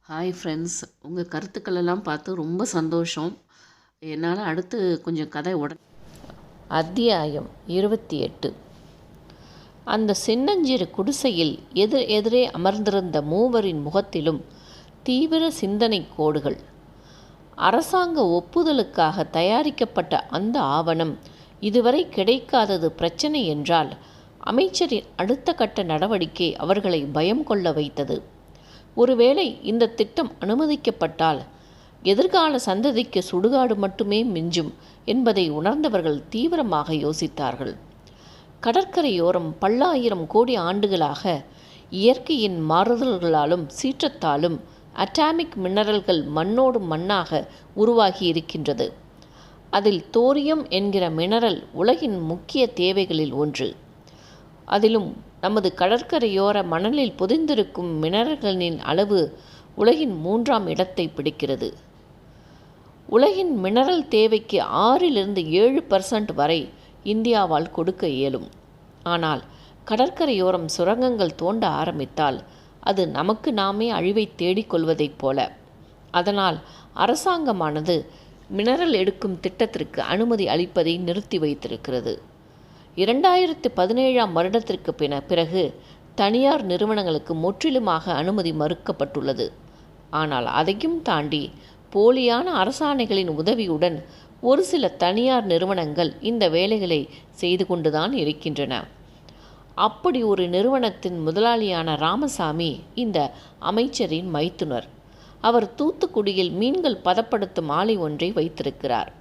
Hi friends, உங்கள் கருத்துக்களெல்லாம் பார்த்து ரொம்ப சந்தோஷம். என்னால் அடுத்து கொஞ்சம் கதை அத்தியாயம் 28. அந்த சின்னஞ்சிறு குடிசையில் எதிரே அமர்ந்திருந்த மூவரின் முகத்திலும் தீவிர சிந்தனை கோடுகள். அரசாங்க ஒப்புதலுக்காக தயாரிக்கப்பட்ட அந்த ஆவணம் இதுவரை கிடைக்காதது பிரச்சனை என்றால், அமைச்சரின் அடுத்த கட்ட நடவடிக்கை அவர்களை பயம் கொள்ள வைத்தது. ஒருவேளை இந்த திட்டம் அனுமதிக்கப்பட்டால் எதிர்கால சந்ததிக்கு சுடுகாடு மட்டுமே மிஞ்சும் என்பதை உணர்ந்தவர்கள் தீவிரமாக யோசித்தார்கள். கடற்கரையோரம் பல்லாயிரம் கோடி ஆண்டுகளாக இயற்கையின் மாறுதல்களாலும் சீற்றத்தாலும் அட்டாமிக் மினரல்கள் மண்ணோடு மண்ணாக உருவாகி இருக்கின்றது. அதில் தோரியம் என்கிற மினரல் உலகின் முக்கிய தேவைகளில் ஒன்று. அதிலும் நமது கடற்கரையோர மணலில் புதைந்திருக்கும் மினரல்களின் அளவு உலகின் 3ஆம் இடத்தை பிடிக்கிறது. உலகின் மினரல் தேவைக்கு 6-7% வரை இந்தியாவால் கொடுக்க இயலும். ஆனால் கடற்கரையோரம் சுரங்கங்கள் தோண்ட ஆரம்பித்தால் அது நமக்கு நாமே அழிவை தேடிக்கொள்வதைப் போல. அதனால் அரசாங்கமானது மினரல் எடுக்கும் திட்டத்திற்கு அனுமதி அளிப்பதை நிறுத்தி வைத்திருக்கிறது. 2017ஆம் வருடத்திற்கு பிறகு தனியார் நிறுவனங்களுக்கு முற்றிலுமாக அனுமதி மறுக்கப்பட்டுள்ளது. ஆனால் அதையும் தாண்டி போலியான அரசாணைகளின் உதவியுடன் ஒரு சில தனியார் நிறுவனங்கள் இந்த வேலைகளை செய்து கொண்டுதான் இருக்கின்றன. அப்படி ஒரு நிறுவனத்தின் முதலாளியான ராமசாமி இந்த அமைச்சரின் மைத்துனர். அவர் தூத்துக்குடியில் மீன்கள் பதப்படுத்தும் ஆலை ஒன்றை வைத்திருக்கிறார்.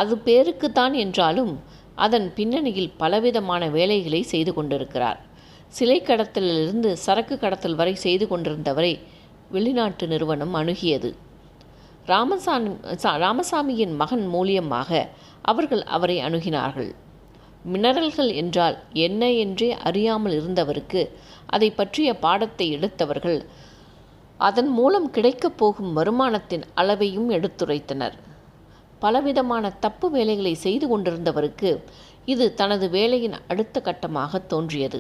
அது பேருக்குத்தான் என்றாலும் அதன் பின்னணியில் பலவிதமான வேலைகளை செய்து கொண்டிருக்கிறார். சிலை கடத்தலிலிருந்து சரக்கு கடத்தல் வரை செய்து கொண்டிருந்தவரை வெளிநாட்டு நிறுவனம் அணுகியது. ராமசாமியின் மகன் மூலியமாக அவர்கள் அவரை அணுகினார்கள். மினரல்கள் என்றால் என்ன என்றே அறியாமல் இருந்தவருக்கு அதை பற்றிய பாடத்தை எடுத்தவர்கள் அதன் மூலம் கிடைக்கப் போகும் வருமானத்தின் அளவையும் எடுத்துரைத்தனர். பலவிதமான தப்பு வேலைகளை செய்து கொண்டிருந்தவருக்கு இது தனது வேலையின் அடுத்த கட்டமாக தோன்றியது.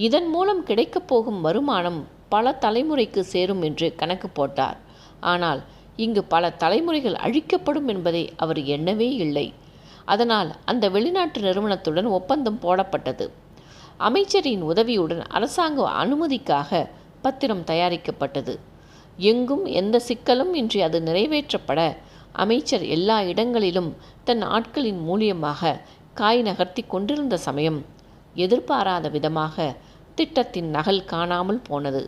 இதன் மூலம் கிடைக்கப் போகும் வருமானம் பல தலைமுறைக்கு சேரும் என்று கணக்கு போட்டார். ஆனால் இங்கு பல தலைமுறைகள் அழிக்கப்படும் என்பதை அவர் எண்ணவே இல்லை. அதனால் அந்த வெளிநாட்டு நிறுவனத்துடன் ஒப்பந்தம் போடப்பட்டது. அமைச்சரின் உதவியுடன் அரசாங்க அனுமதிக்காக பத்திரம் தயாரிக்கப்பட்டது. எங்கும் எந்த சிக்கலும் இன்றி அது நிறைவேற்றப்பட அமைச்சர் எல்லா இடங்களிலும் தன் ஆட்களின் மூலியமாக காய் நகர்த்தி கொண்டிருந்த சமயம் எதிர்பாராத விதமாக திட்டத்தின் நகல் காணாமல் போனது.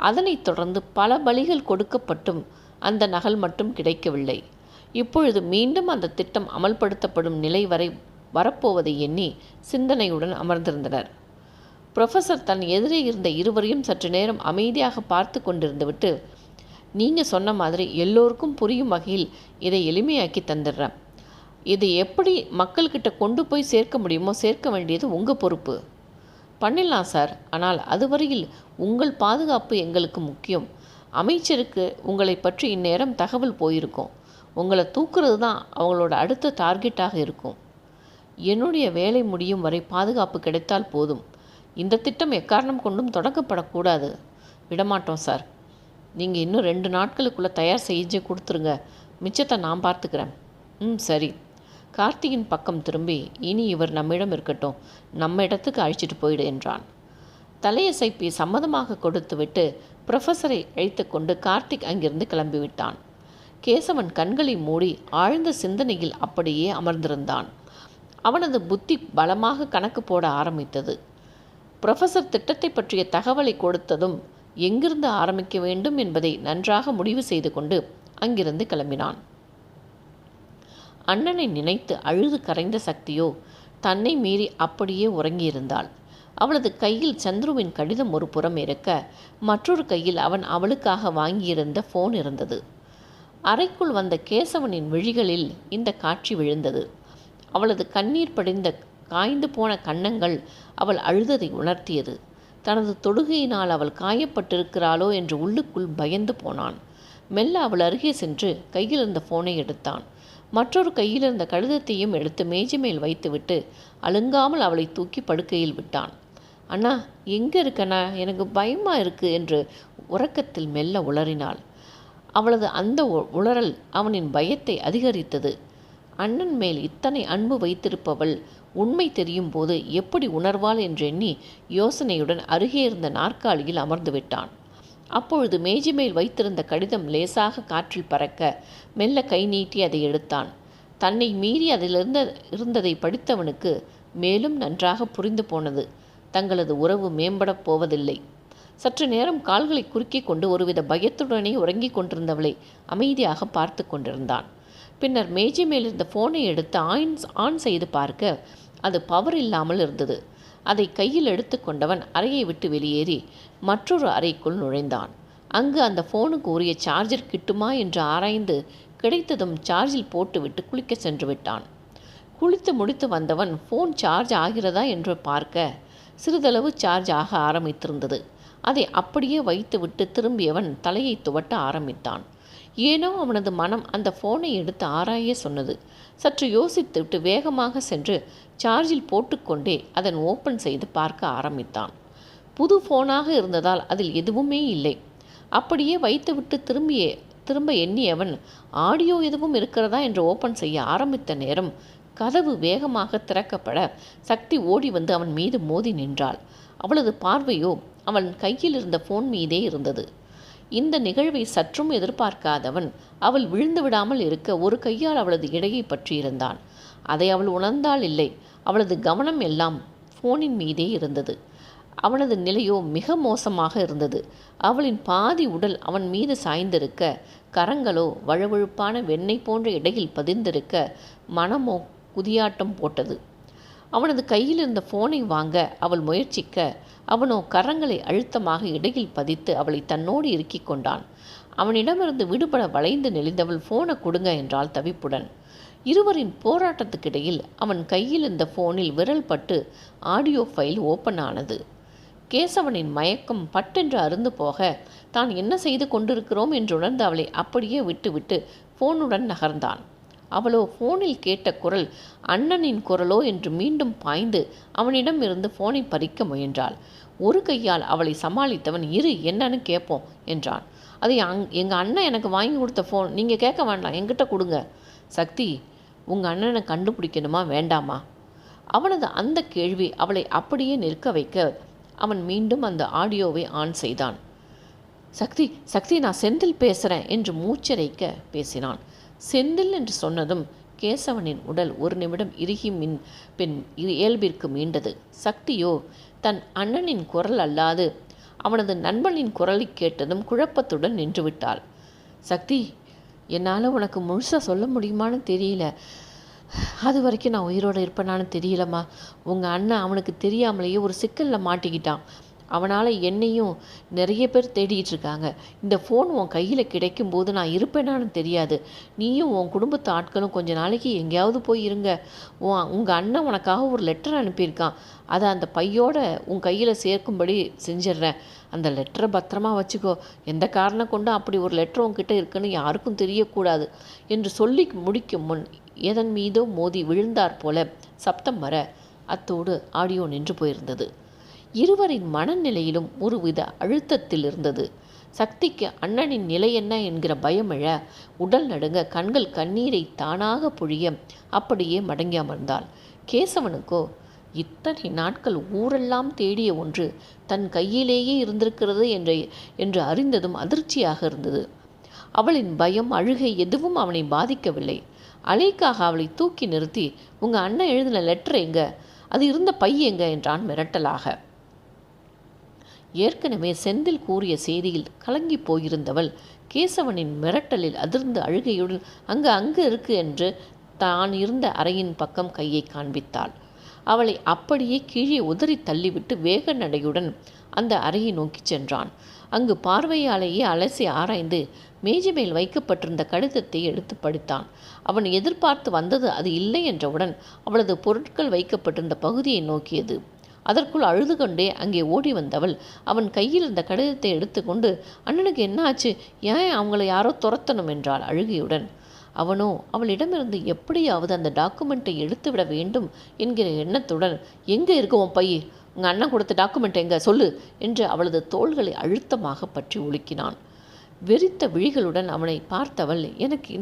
அதனைத் தொடர்ந்து பல பலிகள் கொடுக்கப்பட்டும் அந்த நகல் மட்டும் கிடைக்கவில்லை. இப்பொழுது மீண்டும் அந்த திட்டம் அமல்படுத்தப்படும் நிலை வரை வரப்போவதை எண்ணி சிந்தனையுடன் அமர்ந்திருந்தனர். புரொஃபஸர் தன் எதிரே இருந்த இருவரையும் சற்று நேரம் அமைதியாக பார்த்து கொண்டிருந்துவிட்டு, நீங்கள் சொன்ன மாதிரி எல்லோருக்கும் புரியும் வகையில் இதை எளிமையாக்கி தந்துடுறேன். இது எப்படி மக்கள்கிட்ட கொண்டு போய் சேர்க்க முடியுமோ சேர்க்க வேண்டியது உங்கள் பொறுப்பு. பண்ணிடலாம் சார், ஆனால் அதுவரையில் உங்கள் பாதுகாப்பு எங்களுக்கு முக்கியம். அமைச்சருக்கு உங்களை பற்றி இந்நேரம் தகவல் போயிருக்கும். உங்களை தூக்குறது தான் அவங்களோட அடுத்த டார்கெட்டாக இருக்கும். என்னுடைய வேலை முடியும் வரை பாதுகாப்பு கிடைத்தால் போதும். இந்த திட்டம் எக்காரணம் கொண்டும் தொடங்கப்படக்கூடாது. விடமாட்டோம் சார். நீங்கள் இன்னும் 2 நாட்களுக்குள்ளே தயார் செஞ்சு கொடுத்துருங்க. மிச்சத்தை நான் பார்த்துக்கிறேன். சரி. கார்த்திகின் பக்கம் திரும்பி, இனி இவர் நம்மிடம் இருக்கட்டும், நம்ம இடத்துக்கு அழைச்சிட்டு போயிடு என்றான். தலையசைப்பி சம்மதமாக கொடுத்துவிட்டு புரொஃபஸரை அழைத்து கொண்டு கார்த்திக் அங்கிருந்து கிளம்பிவிட்டான். கேசவன் கண்களை மூடி ஆழ்ந்த சிந்தனையில் அப்படியே அமர்ந்திருந்தான். அவனது புத்தி பலமாக கணக்கு போட ஆரம்பித்தது. புரொஃபஸர் திட்டத்தை பற்றிய தகவலை கொடுத்ததும் எங்கிருந்து ஆரம்பிக்க வேண்டும் என்பதை நன்றாக முடிவு செய்து கொண்டு அங்கிருந்து கிளம்பினான். அண்ணனை நினைத்து அழுது கரைந்த சக்தியோ தன்னை மீறி அப்படியே உறங்கியிருந்தாள். அவளது கையில் சந்துருவின் கடிதம் ஒரு புறம் இருக்க, மற்றொரு கையில் அவன் அவளுக்காக வாங்கியிருந்த ஃபோன் இருந்தது. அறைக்குள் வந்த கேசவனின் விழிகளில் இந்த காட்சி விழுந்தது. அவளது கண்ணீர் படிந்த காய்ந்து போன கன்னங்கள் அவள் அழுததை உணர்த்தியது. தனது தொடுகையினால் அவள் காயப்பட்டிருக்கிறாளோ என்று உள்ளுக்குள் பயந்து போனான். மெல்ல அவள் அருகே சென்று கையில் இருந்த ஃபோனை எடுத்தான். மற்றொரு கையில் இருந்த கடிதத்தையும் எடுத்து மேஜை மேல் வைத்துவிட்டு அழுங்காமல் அவளை தூக்கி படுக்கையில் விட்டான். அண்ணா, எங்கே இருக்கண்ணா? எனக்கு பயமாக இருக்குது என்று உறக்கத்தில் மெல்ல உளறினாள். அவளது அந்த உளறல் அவனின் பயத்தை அதிகரித்தது. அண்ணன் மேல் இத்தனை அன்பு வைத்திருப்பவள் உண்மை தெரியும் போது எப்படி உணர்வாள் என்றெண்ணி யோசனையுடன் அருகே இருந்த நாற்காலியில் அமர்ந்து விட்டான். அப்பொழுது மேஜை மேல் வைத்திருந்த கடிதம் லேசாக காற்றில் பறக்க மெல்ல கை நீட்டி அதை எடுத்தான். தன்னை மீறி இருந்ததை படித்தவனுக்கு மேலும் நன்றாக புரிந்து போனது. தங்களது உறவு மேம்படப் போவதில்லை. சற்று நேரம் கால்களை குறுக்கிக் கொண்டு ஒருவித பயத்துடனே உறங்கிக் கொண்டிருந்தவளை அமைதியாக பார்த்து கொண்டிருந்தான். பின்னர் மேஜை மேலிருந்த ஃபோனை எடுத்து ஆன் செய்து பார்க்க அது பவர் இல்லாமல் இருந்தது. அதை கையில் எடுத்து கொண்டவன் அறையை விட்டு வெளியேறி மற்றொரு அறைக்குள் நுழைந்தான். அங்கு அந்த ஃபோனுக்கு உரிய சார்ஜர் கிட்டுமா என்று ஆராய்ந்து கிடைத்ததும் சார்ஜில் போட்டுவிட்டு குளிக்க சென்று விட்டான். குளித்து முடித்து வந்தவன் ஃபோன் சார்ஜ் ஆகிறதா என்று பார்க்க சிறிதளவு சார்ஜ் ஆக ஆரம்பித்திருந்தது. அதை அப்படியே வைத்துவிட்டு திரும்பியவன் தலையை துவட்ட ஆரம்பித்தான். ஏனோ அவனது மனம் அந்த ஃபோனை எடுத்து ஆராய சொன்னது. சற்று யோசித்துவிட்டு வேகமாக சென்று சார்ஜில் போட்டுக்கொண்டே அதன் ஓப்பன் செய்து பார்க்க ஆரம்பித்தான். புது ஃபோனாக இருந்ததால் அதில் எதுவுமே இல்லை. அப்படியே வைத்துவிட்டு திரும்ப எண்ணியவன் ஆடியோ எதுவும் இருக்கிறதா என்று ஓப்பன் செய்ய ஆரம்பித்த நேரம் கதவு வேகமாக திறக்கப்பட சக்தி ஓடி வந்து அவன் மீது மோதி நின்றாள். அவளது பார்வையோ அவன் கையில் இருந்த ஃபோன் மீதே இருந்தது. இந்த நிகழ்வை சற்றும் எதிர்பார்க்காதவன் அவள் விழுந்து விடாமல் இருக்க ஒரு கையால் அவளது இடையை பற்றியிருந்தான். அதை அவள் உணர்ந்தாள் இல்லை. அவளது கவனம் எல்லாம் ஃபோனின் மீதே இருந்தது. அவனது நிலையோ மிக மோசமாக இருந்தது. அவளின் பாதி உடல் அவன் மீது சாய்ந்திருக்க, கரங்களோ வழுவழுப்பான வெண்ணெய் போன்ற இடையில் பதிந்திருக்க மனமோ குதியாட்டம் போட்டது. அவனது கையில் இருந்த ஃபோனை வாங்க அவள் முயற்சிக்க அவனோ கரங்களை அழுத்தமாக இடையில் பதித்து அவளை தன்னோடு இறுக்கிக் கொண்டான். அவனிடமிருந்து விடுபட வளைந்து நெளிந்தவள் ஃபோனை கொடுங்க என்றாள் தவிப்புடன். இருவரின் போராட்டத்துக்கிடையில் அவன் கையில் இருந்த ஃபோனில் விரல் பட்டு ஆடியோ ஃபைல் ஓப்பன் ஆனது. கேசவனின் மயக்கம் பட்டென்று அருந்து போக தான் என்ன செய்து கொண்டிருக்கிறோம் என்று உணர்ந்து அவளை அப்படியே விட்டுவிட்டு ஃபோனுடன் நகர்ந்தான். அவளோ ஃபோனில் கேட்ட குரல் அண்ணனின் குரலோ என்று மீண்டும் பாய்ந்து அவனிடம் இருந்து ஃபோனை பறிக்க முயன்றாள். ஒரு கையால் அவளை சமாளித்தவன் இரு என்னன்னு கேட்போம் என்றான். அது எங்கள் அண்ணன் எனக்கு வாங்கி கொடுத்த ஃபோன், நீங்கள் கேட்க வேண்டாம், என்கிட்ட கொடுங்க. சக்தி, உங்கள் அண்ணனை கண்டுபிடிக்கணுமா வேண்டாமா? அவனது அந்த கேள்வி அவளை அப்படியே நிற்க வைக்க அவன் மீண்டும் அந்த ஆடியோவை ஆன் செய்தான். சக்தி சக்தி நான் செந்தில் பேசுகிறேன் என்று மூச்சரைக்க பேசினான். செந்தில் என்று சொன்னதும் கேசவனின் உடல் ஒரு நிமிடம் இறுகி பின் இயல்பிற்கு மீண்டது. சக்தியோ தன் அண்ணனின் குரல் அல்லாது அவனது நண்பனின் குரலை கேட்டதும் குழப்பத்துடன் நின்றுவிட்டாள். சக்தி, என்னால் உனக்கு முழுசாக சொல்ல முடியுமான்னு தெரியல. அது வரைக்கும் நான் உயிரோடு இருப்பேனான்னு தெரியலம்மா. உங்கள் அண்ணன் அவனுக்கு தெரியாமலேயே ஒரு சிக்கலில் மாட்டிக்கிட்டான். அவனால் என்னையும் நிறைய பேர் தேடிகிட்டு இருக்காங்க. இந்த ஃபோன் உன் கையில் கிடைக்கும்போது நான் இருப்பேனான்னு தெரியாது. நீயும் உன் குடும்பத்து ஆட்களும் கொஞ்ச நாளைக்கு எங்கேயாவது போய் இருங்க. உங்கள் அண்ணன் உனக்காக ஒரு லெட்டர் அனுப்பியிருக்கான். அதை அந்த பையோட உன் கையில் சேர்க்கும்படி செஞ்சிடுறேன். அந்த லெட்டரை பத்திரமா வச்சுக்கோ. எந்த காரணம் கொண்டும் அப்படி ஒரு லெட்டர் உன்கிட்ட இருக்குன்னு யாருக்கும் தெரியக்கூடாது என்று சொல்லி முடிக்கும் முன் எதன் மீதோ மோதி விழுந்தாற் போல சப்தம் வர அத்தோடு ஆடியோ நின்று போயிருந்தது. இருவரின் மனநிலையிலும் ஒருவித அழுத்தத்தில் இருந்தது. சக்திக்கு அண்ணனின் நிலை என்ன என்கிற பயம் எழ உடல் நடுங்க கண்கள் கண்ணீரை தானாக பொழிய அப்படியே மடங்கி அமர்ந்தாள். கேசவனுக்கோ இத்தனை நாட்கள் ஊரெல்லாம் தேடிய ஒன்று தன் கையிலேயே இருந்திருக்கிறது என்று அறிந்ததும் அதிர்ச்சியாக இருந்தது. அவளின் பயம் அழுகை எதுவும் அவனை பாதிக்கவில்லை. அலைக்காக அவளை தூக்கி நிறுத்தி உங்கள் அண்ணன் எழுதின லெட்டர் எங்க, அது இருந்த பை எங்க என்றான் மிரட்டலாக. ஏற்கனவே செந்தில் கூறிய செய்தியில் கலங்கி போயிருந்தவள் கேசவனின் மிரட்டலில் அதிர்ந்த அழுகையுடன் அங்கு இருக்கு என்று தான் இருந்த அறையின் பக்கம் கையை காண்பித்தாள். அவளை அப்படியே கீழே உதறி தள்ளிவிட்டு வேக நடையுடன் அந்த அறையை நோக்கி சென்றான். அங்கு பார்வையாலேயே அலசி ஆராய்ந்து மேஜை மேல் வைக்கப்பட்டிருந்த கடிதத்தை எடுத்து படித்தான். அவன் எதிர்பார்த்து வந்தது அது இல்லை என்றவுடன் அவளது பொருட்கள் வைக்கப்பட்டிருந்த பகுதியை நோக்கியது. அதற்குள் அழுது கொண்டே அங்கே ஓடி வந்தவள் அவன் கையில் இருந்த கடிதத்தை எடுத்துக்கொண்டு அண்ணனுக்கு என்ன ஆச்சு, ஏன் அவங்கள யாரோ துரத்தணும் என்றாள் அழுகையுடன். அவனோ அவளிடமிருந்து எப்படியாவது அந்த டாக்குமெண்ட்டை எடுத்து விட வேண்டும் என்கிற எண்ணத்துடன் எங்கே இருக்குவோம் பை, உங்கள் அண்ணன் கொடுத்த டாக்குமெண்ட் எங்க சொல்லு என்று அவளது தோள்களை அழுத்தமாக பற்றி உலுக்கினான். வெறித்த விழிகளுடன் அவனை பார்த்தவள், எனக்கு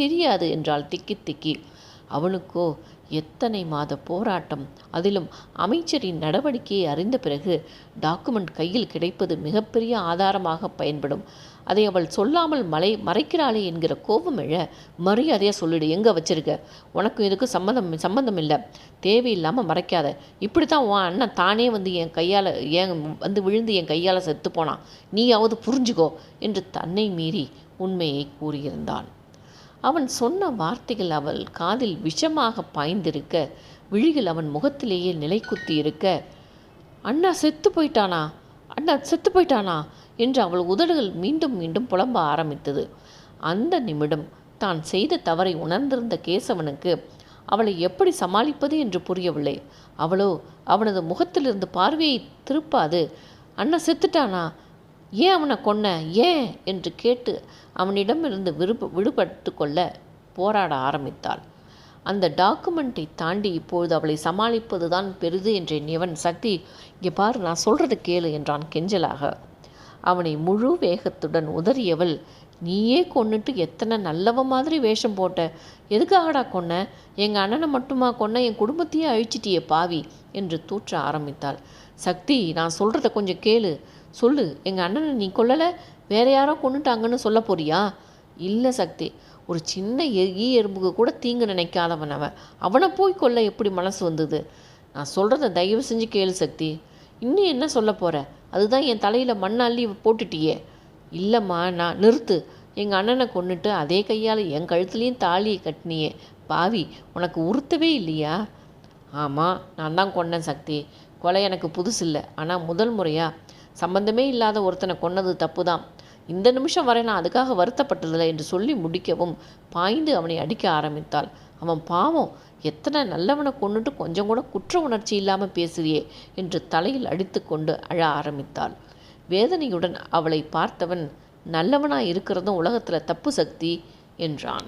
தெரியாது என்றாள் திக்கி திக்கி. அவனுக்கோ எத்தனை மாத போராட்டம்! அதிலும் அமைச்சரின் நடவடிக்கையை அறிந்த பிறகு டாக்குமெண்ட் கையில் கிடைப்பது மிகப்பெரிய ஆதாரமாக பயன்படும். அதை அவள் சொல்லாமல் மறைக்கிறாளே என்கிற கோபம் எழ, மரியாதையாக சொல்லிடு, எங்கே வச்சிருக்க? உனக்கும் இதுக்கு சம்மந்தம் இல்லை, தேவையில்லாமல் மறைக்காத. இப்படி தான் உன் அண்ணன் தானே வந்து விழுந்து என் கையால் செத்து போனான், நீயாவது புரிஞ்சுக்கோ என்று தன்னை மீறி உண்மையை கூறியிருந்தான். அவன் சொன்ன வார்த்தைகள் அவள் காதில் விஷமாக பாய்ந்திருக்க, விழிகள் அவன் முகத்திலேயே நிலை குத்தி இருக்க, அண்ணா செத்து போயிட்டானா என்று அவள் உதடுகள் மீண்டும் மீண்டும் புலம்ப ஆரம்பித்தது. அந்த நிமிடம் தான் செய்த தவறை உணர்ந்திருந்த கேசவனுக்கு அவளை எப்படி சமாளிப்பது என்று புரியவில்லை. அவளோ அவனது முகத்திலிருந்து பார்வையை திருப்பாது, அண்ணா செத்துட்டானா, ஏன் அவனை கொன்ன, ஏன் என்று கேட்டு அவனிடமிருந்து விடுபட்டு கொள்ள போராட ஆரம்பித்தாள். அந்த டாக்குமெண்ட்டை தாண்டி இப்பொழுது அவளை சமாளிப்பது தான் பெரிது என்ற எண்ணியவன், சக்தி, இங்கே பாரு, நான் சொல்கிறத கேளு என்றான் கெஞ்சலாக. அவனை முழு வேகத்துடன் உதறியவள், நீயே கொன்னுட்டு எத்தனை நல்லவ மாதிரி வேஷம் போட்ட, எதுக்காகடா கொன்ன? எங்கள் அண்ணனை மட்டுமா கொன்ன? என் குடும்பத்தையே அழிச்சிட்டியே பாவி என்று தூற்ற ஆரம்பித்தாள். சக்தி, நான் சொல்கிறத கொஞ்சம் கேளு, சொல்லு, எங்கள் அண்ணனை நீ கொல்லலை, வேற யாரோ கொண்டுட்டாங்கன்னு சொல்ல போறியா? இல்லை சக்தி, ஒரு சின்ன எறும்புக்கு கூட தீங்கு நினைக்காதவன் அவனை போய் கொல்ல எப்படி மனசு வந்தது? நான் சொல்கிறத தயவு செஞ்சு கேளு சக்தி. இன்னும் என்ன சொல்ல போகிற? அதுதான் என் தலையில் மண் அள்ளி போட்டுட்டியே. இல்லைம்மா, நான் நிறுத்து. எங்கள் அண்ணனை கொன்னுட்டு அதே கையால் என் கழுத்துலேயும் தாலியை கட்டினியே பாவி, உனக்கு உறுத்தவே இல்லையா? ஆமாம், நான் தான் கொன்னேன் சக்தி. கொலை எனக்கு புதுசு இல்லை, ஆனால் முதல் முறையாக சம்பந்தமே இல்லாத ஒருத்தனை கொன்னது தப்பு தான். இந்த நிமிஷம் வரை நான் அதுக்காக வருத்தப்பட்டதில்லை என்று சொல்லி முடிக்கவும் பாய்ந்து அவனை அடிக்க ஆரம்பித்தாள். அவன் பாவம், எத்தனை நல்லவனை கொண்டுட்டு கொஞ்சம் கூட குற்ற உணர்ச்சி இல்லாமல் பேசுறியே என்று தலையில் அடித்து கொண்டு அழ ஆரம்பித்தாள். வேதனையுடன் அவளை பார்த்தவன், நல்லவனாக இருக்கிறதும் உலகத்தில் தப்பு சக்தி என்றான்.